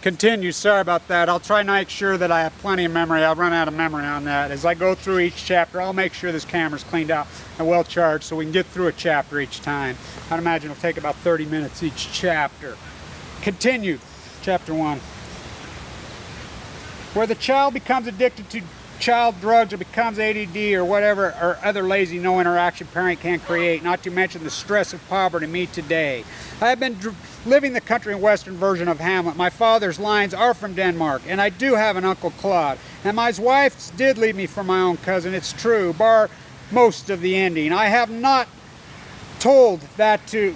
Continue. Sorry about that. I'll try to make sure that I have plenty of memory. I've run out of memory on that. As I go through each chapter, I'll make sure this camera's cleaned out and well charged so we can get through a chapter each time. I'd imagine it'll take about 30 minutes each chapter. Continue. Chapter 1. Where the child becomes addicted to child drugs or becomes ADD or whatever or other lazy no interaction parent can create, not to mention the stress of poverty me today. I have been living the country and western version of Hamlet. My father's lines are from Denmark, and I do have an Uncle Claude. And my wife did leave me for my own cousin, it's true, bar most of the ending. I have told that to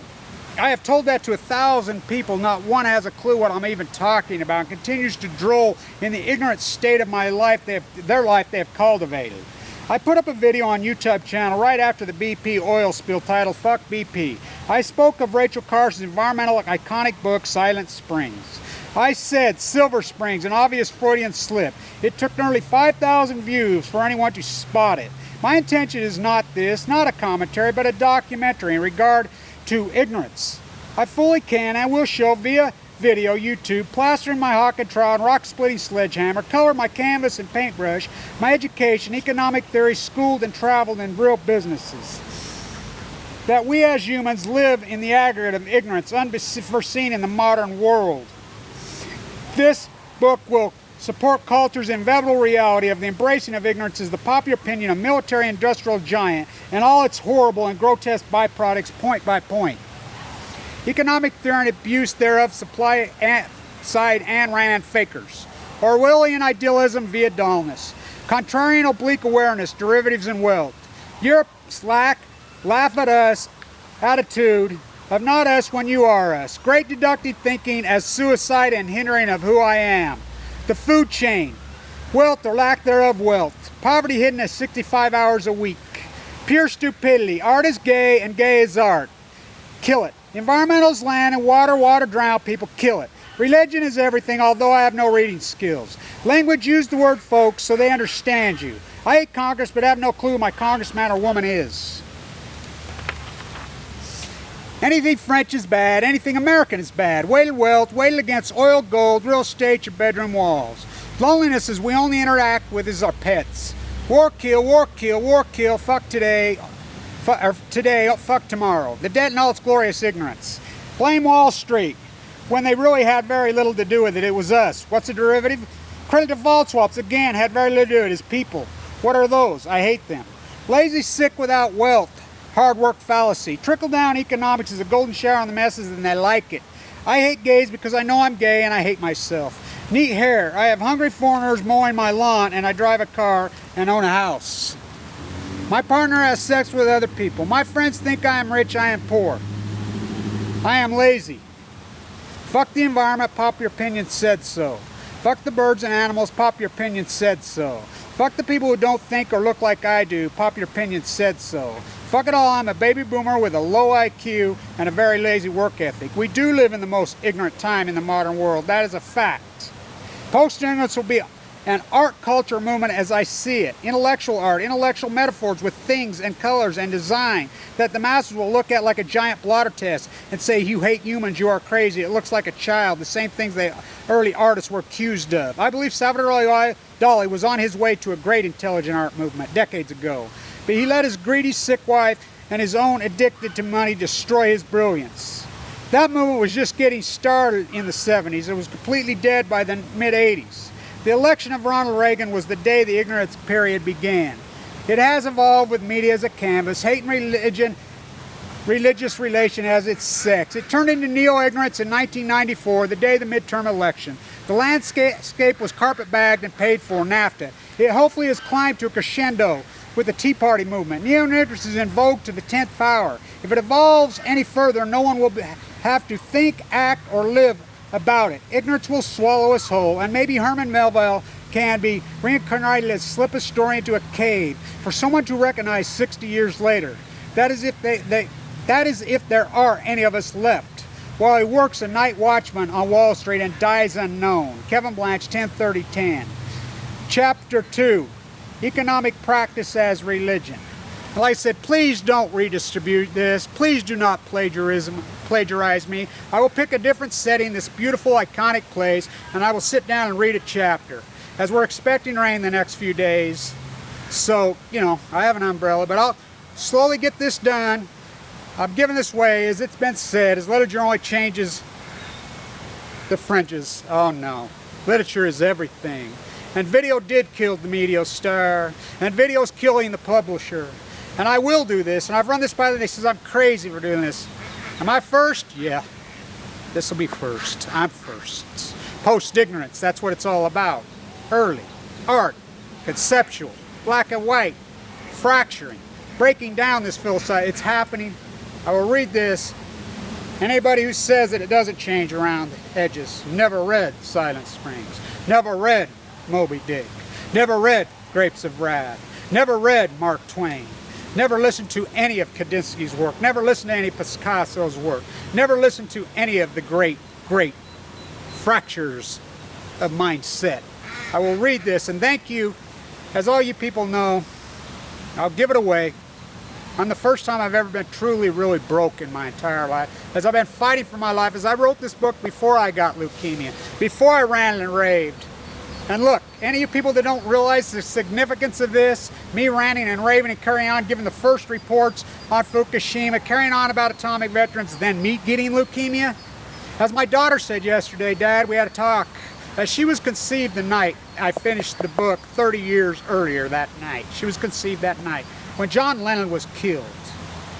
1,000 people. Not one has a clue what I'm even talking about and continues to droll in the ignorant state of my life their life they have cultivated. I put up a video on YouTube channel right after the BP oil spill titled Fuck BP. I spoke of Rachel Carson's environmental iconic book Silent Springs. I said Silver Springs, an obvious Freudian slip. It took nearly 5,000 views for anyone to spot it. My intention is not a commentary, but a documentary in regard to ignorance. I fully can and will show via video, YouTube, plastering my hawk and trowel and rock-splitting sledgehammer, color my canvas and paintbrush, my education, economic theory, schooled and traveled in real businesses. That we as humans live in the aggregate of ignorance unforeseen in the modern world. This book will support culture's inevitable reality of the embracing of ignorance as the popular opinion of military-industrial giant and all its horrible and grotesque byproducts point by point. Economic theory and abuse thereof, supply side and Rand fakers. Orwellian idealism via dullness. Contrarian oblique awareness, derivatives and wealth. Europe's lack, laugh at us, attitude of not us when you are us. Great deductive thinking as suicide and hindering of who I am. The food chain. Wealth or lack thereof wealth. Poverty hidden as 65 hours a week. Pure stupidity. Art is gay and gay is art. Kill it. Environmental is land and water drown people. Kill it. Religion is everything, although I have no reading skills. Language, use the word folks so they understand you. I hate Congress but have no clue who my congressman or woman is. Anything French is bad, anything American is bad. Weighted wealth, weighted against oil, gold, real estate, your bedroom walls. Loneliness is we only interact with is our pets. War kill, war kill, war kill, fuck today, fuck tomorrow. The debt in all its glorious ignorance. Blame Wall Street, when they really had very little to do with it. It was us. What's a derivative? Credit default swaps, again, had very little to do with it. It's people. What are those? I hate them. Lazy, sick without wealth. Hard work fallacy. Trickle-down economics is a golden shower on the masses and they like it. I hate gays because I know I'm gay and I hate myself. Neat hair. I have hungry foreigners mowing my lawn and I drive a car and own a house. My partner has sex with other people. My friends think I am rich, I am poor. I am lazy. Fuck the environment, popular opinion said so. Fuck the birds and animals, popular opinion said so. Fuck the people who don't think or look like I do, popular opinion said so. Fuck it all, I'm a baby boomer with a low IQ and a very lazy work ethic. We do live in the most ignorant time in the modern world, that is a fact. Post-ignorance will be an art culture movement as I see it. Intellectual art, intellectual metaphors with things and colors and design that the masses will look at like a giant blotter test and say, you hate humans, you are crazy, it looks like a child, the same things the early artists were accused of. I believe Salvador Dali was on his way to a great intelligent art movement decades ago, but he let his greedy, sick wife and his own addicted to money destroy his brilliance. That movement was just getting started in the 70s. It was completely dead by the mid-80s. The election of Ronald Reagan was the day the ignorance period began. It has evolved with media as a canvas, hate and religious relation as its sex. It turned into neo-ignorance in 1994, the day of the midterm election. The landscape was carpet-bagged and paid for, NAFTA. It hopefully has climbed to a crescendo with the Tea Party movement. Neo-ignorance is in vogue to the 10th hour. If it evolves any further, no one will have to think, act, or live about it. Ignorance will swallow us whole, and maybe Herman Melville can be reincarnated as slip a story into a cave for someone to recognize 60 years later. That is if there are any of us left, while he works a night watchman on Wall Street and dies unknown. Kevin Blanch, 10/30/10. Chapter 2, Economic Practice as Religion. Like I said, please don't redistribute this. Please do not plagiarize me. I will pick a different setting, this beautiful, iconic place, and I will sit down and read a chapter. As we're expecting rain the next few days, so, you know, I have an umbrella, but I'll slowly get this done. I'm giving this way, as it's been said, as literature only changes the fringes. Oh no, literature is everything. And video did kill the media star, and video's killing the publisher. And I will do this, and I've run this by the day, says I'm crazy for doing this. Am I first? Yeah. This will be first. I'm first. Post-ignorance, that's what it's all about. Early, art, conceptual, black and white, fracturing, breaking down this philosophy. It's happening. I will read this. Anybody who says that it doesn't change around the edges, never read Silent Springs, never read Moby Dick, never read Grapes of Wrath, never read Mark Twain, never listened to any of Kandinsky's work, never listened to any of Picasso's work, never listened to any of the great fractures of mindset. I will read this, and thank you. As all you people know, I'll give it away. I'm the first time I've ever been truly, really broke in my entire life. As I've been fighting for my life, as I wrote this book before I got leukemia, before I ran and raved. And look, any of you people that don't realize the significance of this, me ranting and raving and carrying on, giving the first reports on Fukushima, carrying on about atomic veterans, then me getting leukemia. As my daughter said yesterday, Dad, we had a talk. As she was conceived the night I finished the book 30 years earlier that night. She was conceived that night. When John Lennon was killed,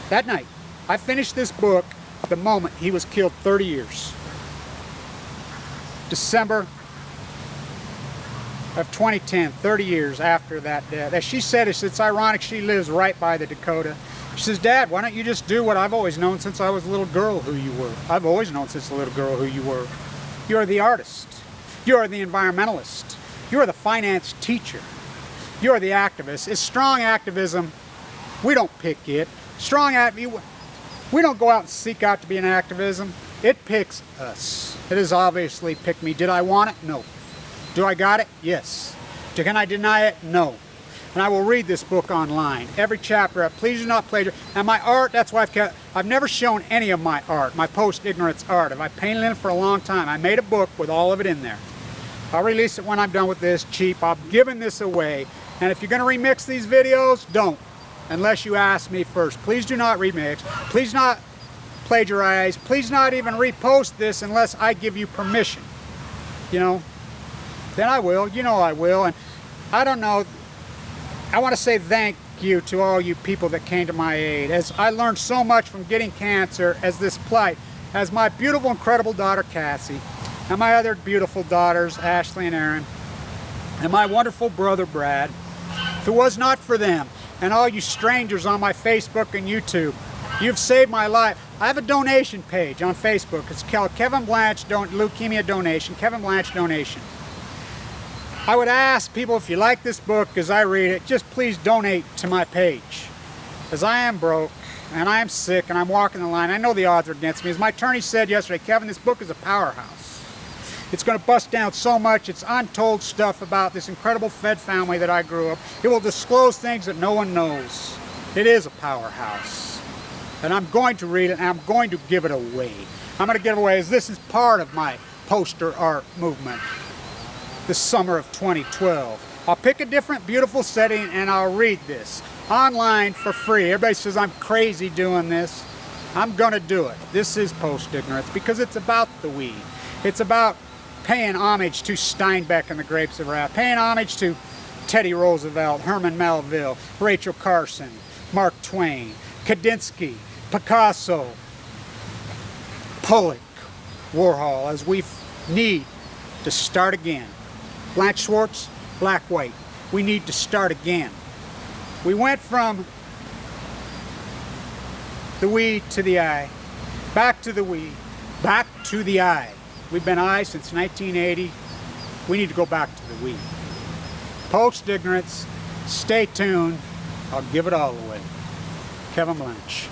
that night, I finished this book the moment he was killed 30 years. December of 2010, 30 years after that death. As she said, it's ironic, she lives right by the Dakota. She says, Dad, why don't you just do what I've always known since I was a little girl who you were. I've always known since a little girl who you were. You're the artist. You're the environmentalist. You're the finance teacher. You're the activist. It's strong activism. We don't pick it. We don't go out and seek out to be an activism. It picks us. It has obviously picked me. Did I want it? No. Do I got it? Yes. Can I deny it? No. And I will read this book online. Every chapter. Please do not plagiarize. And my art, that's why I've never shown any of my art, my post-ignorance art. I've painted in it for a long time. I made a book with all of it in there. I'll release it when I'm done with this, cheap. I'm giving this away. And if you're going to remix these videos, don't. Unless you ask me first. Please do not remix. Please not plagiarize. Please not even repost this unless I give you permission. You know, then I will. You know I will. And I don't know. I want to say thank you to all you people that came to my aid. As I learned so much from getting cancer as this plight. As my beautiful, incredible daughter, Cassie. And my other beautiful daughters, Ashley and Aaron. And my wonderful brother, Brad. If it was not for them, and all you strangers on my Facebook and YouTube, you've saved my life. I have a donation page on Facebook. It's called Kevin Blanch Leukemia Donation, Kevin Blanch Donation. I would ask people, if you like this book as I read it, just please donate to my page. As I am broke, and I am sick, and I'm walking the line. I know the odds are against me. As my attorney said yesterday, Kevin, this book is a powerhouse. It's going to bust down so much. It's untold stuff about this incredible Fed family that I grew up. It will disclose things that no one knows. It is a powerhouse. And I'm going to read it, and I'm going to give it away. I'm going to give it away, as this is part of my poster art movement this summer of 2012. I'll pick a different beautiful setting, and I'll read this online for free. Everybody says I'm crazy doing this. I'm going to do it. This is post-ignorance because it's about the we. It's about paying homage to Steinbeck and the Grapes of Wrath, paying homage to Teddy Roosevelt, Herman Melville, Rachel Carson, Mark Twain, Kandinsky, Picasso, Pollock, Warhol, as we need to start again. Blanche Schwartz, black, white. We need to start again. We went from the we to the I, back to the we, back to the I. We've been I since 1980. We need to go back to the we. Post-ignorance. Stay tuned. I'll give it all away. Kevin Blanch.